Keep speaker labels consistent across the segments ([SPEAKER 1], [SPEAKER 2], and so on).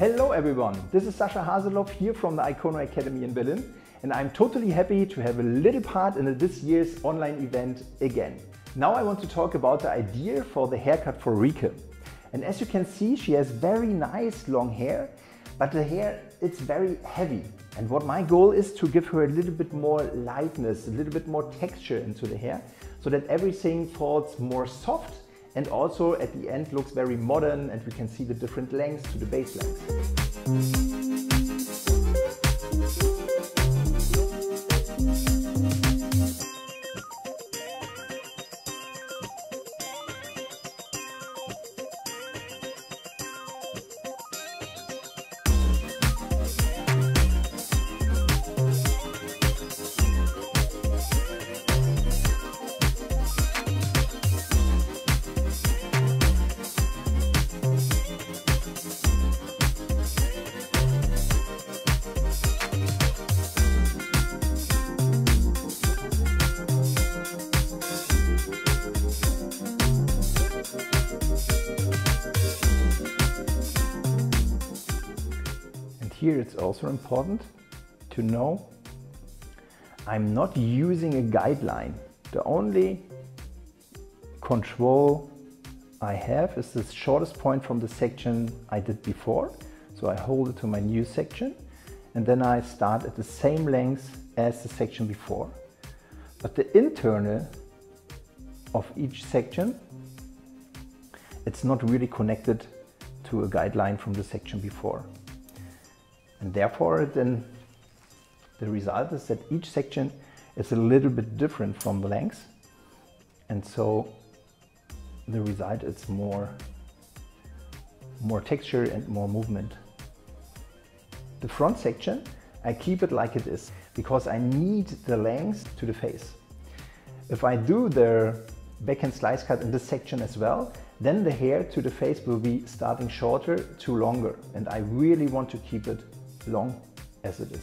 [SPEAKER 1] Hello everyone, this is Sascha Haseloff here from the Icono Academy in Berlin, and I'm totally happy to have a little part in this year's online event again. Now I want to talk about the idea for the haircut for Rike. And as you can see, she has very nice long hair, but the hair, it's very heavy. And what my goal is to give her a little bit more lightness, a little bit more texture into the hair, so that everything falls more soft and also at the end looks very modern, and we can see the different lengths to the base length. Here it's also important to know I'm not using a guideline. The only control I have is the shortest point from the section I did before. So I hold it to my new section and then I start at the same length as the section before. But the internal of each section, it's not really connected to a guideline from the section before. And therefore then the result is that each section is a little bit different from the length, and so the result is more texture and more movement. The front section, I keep it like it is because I need the length to the face. If I do the backhand slice cut in this section as well, then the hair to the face will be starting shorter to longer, and I really want to keep it long as it is.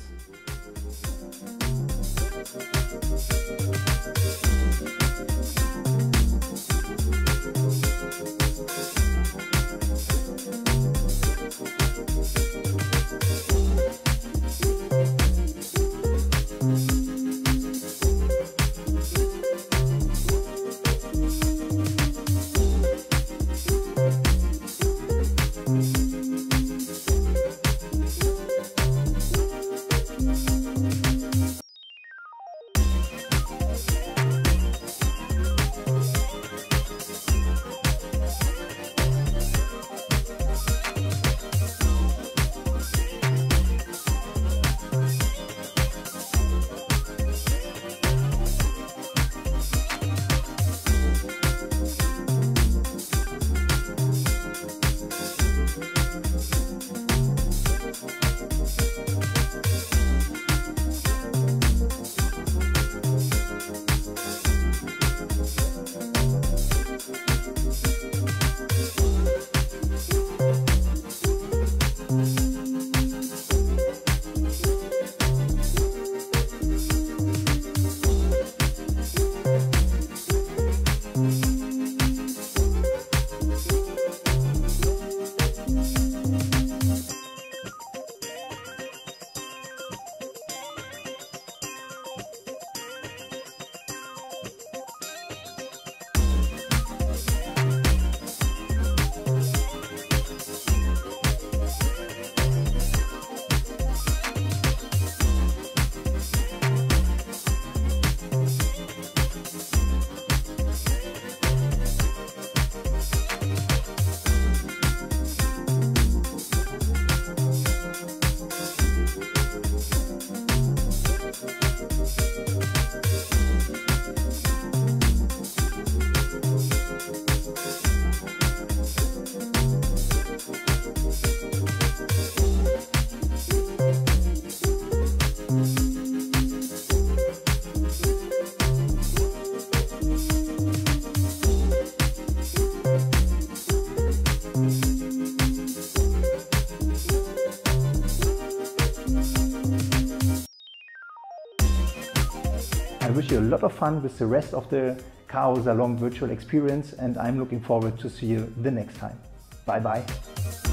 [SPEAKER 1] I wish you a lot of fun with the rest of the Caro Salon virtual experience, and I'm looking forward to see you the next time. Bye bye.